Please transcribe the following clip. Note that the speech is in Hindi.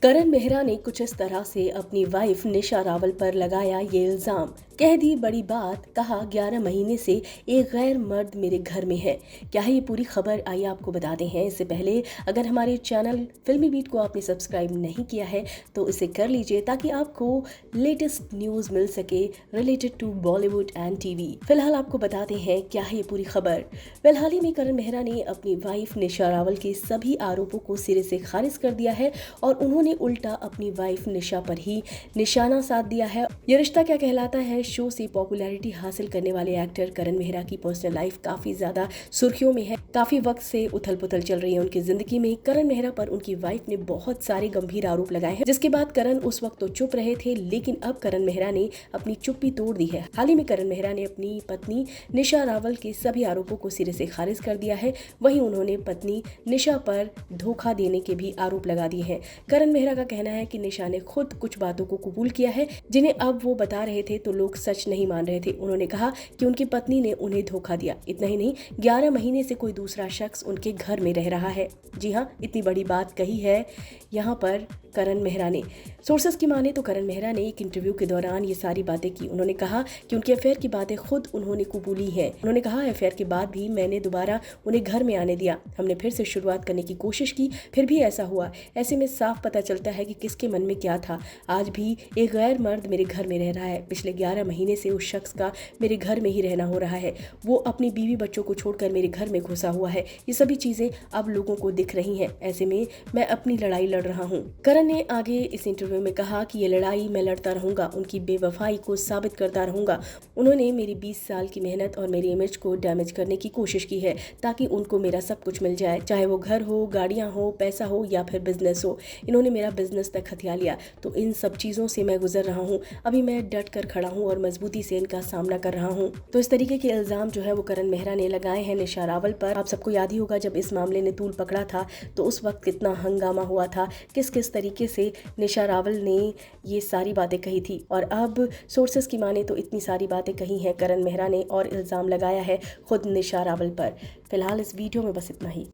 करण मेहरा ने कुछ इस तरह से अपनी वाइफ निशा रावल पर लगाया ये इल्जाम। कह दी बड़ी बात, कहा 11 महीने से एक गैर मर्द मेरे घर में है। क्या है ये पूरी खबर, आइए आपको बताते हैं। इससे पहले अगर हमारे चैनल फिल्मी बीट को आपने सब्सक्राइब नहीं किया है तो इसे कर लीजिए ताकि आपको लेटेस्ट न्यूज़ मिल सके related to Bollywood and TV. फिलहाल आपको बताते हैं क्या है ये पूरी खबर। हाल ही में करण मेहरा ने अपनी वाइफ निशा रावल के सभी आरोपों को सिरे से खारिज कर दिया है और उन्होंने उल्टा अपनी वाइफ निशा पर ही निशाना साध दिया है। ये रिश्ता क्या कहलाता है शो से पॉपुलैरिटी हासिल करने वाले एक्टर करण मेहरा की पर्सनल लाइफ काफी ज्यादा सुर्खियों में है। काफी वक्त से उथल पुथल चल रही है उनकी जिंदगी में। करण मेहरा पर उनकी वाइफ ने बहुत सारे गंभीर आरोप लगाए हैं, जिसके बाद करण उस वक्त तो चुप रहे थे, लेकिन अब करण मेहरा ने अपनी चुप्पी तोड़ दी है। हाल ही में करण मेहरा ने अपनी पत्नी निशा रावल के सभी आरोपों को सिरे से खारिज कर दिया है। वहीं उन्होंने पत्नी निशा पर धोखा देने के भी आरोप लगा दिए हैं। करण मेहरा का कहना है कि निशा ने खुद कुछ बातों को कबूल किया है जिन्हें अब वो बता रहे थे तो लोग सच नहीं मान रहे थे। उन्होंने कहा कि उनकी पत्नी ने उन्हें धोखा दिया। इतना ही नहीं, 11 महीने से कोई दूसरा शख्स उनके घर में रह रहा है। जी हाँ, इतनी बड़ी बात कही है यहाँ पर करण मेहरा ने। सोर्सेस की माने तो करण मेहरा ने एक इंटरव्यू के दौरान ये सारी बातें की। उन्होंने कहा कि उनके अफेयर की बातें खुद उन्होंने कबूली है। उन्होंने कहा अफेयर के बाद भी मैंने दोबारा उन्हें घर में आने दिया। हमने फिर से शुरुआत करने की कोशिश की, फिर भी ऐसा हुआ। ऐसे में साफ पता चलता है कि किसके मन में क्या था। आज भी एक गैर मर्द मेरे घर में रह रहा है। पिछले 11 महीने से उस शख्स का मेरे घर में ही रहना हो रहा है। वो अपनी बीवी बच्चों को छोड़कर मेरे घर में घुसा हुआ है। ये सभी चीजें अब लोगों को दिख रही हैं। ऐसे में मैं अपनी लड़ाई लड़ रहा हूँ। करण ने आगे इस इंटरव्यू में कहा कि ये लड़ाई मैं लड़ता रहूंगा, उनकी बेवफाई को साबित करता रहूंगा। उन्होंने मेरी 20 साल की मेहनत और मेरी इमेज को डैमेज करने की कोशिश की है ताकि उनको मेरा सब कुछ मिल जाए, चाहे वो घर हो, गाड़ियां हो, पैसा हो या फिर बिजनेस हो। इन्होंने मेरा बिजनेस तक हथिया लिया, तो इन सब चीज़ों से मैं गुजर रहा हूँ। अभी मैं डट कर खड़ा हूँ और मजबूती से इनका सामना कर रहा हूँ। तो इस तरीके के इल्ज़ाम जो है वो करण मेहरा ने लगाए हैं निशा रावल पर। आप सबको याद ही होगा जब इस मामले ने तूल पकड़ा था तो उस वक्त कितना हंगामा हुआ था, किस किस तरीके से निशा रावल ने ये सारी बातें कही थी। और अब सोर्सेस की माने तो इतनी सारी बातें कही हैं करण मेहरा ने और इल्ज़ाम लगाया है खुद निशा रावल पर। फिलहाल इस वीडियो में बस इतना ही।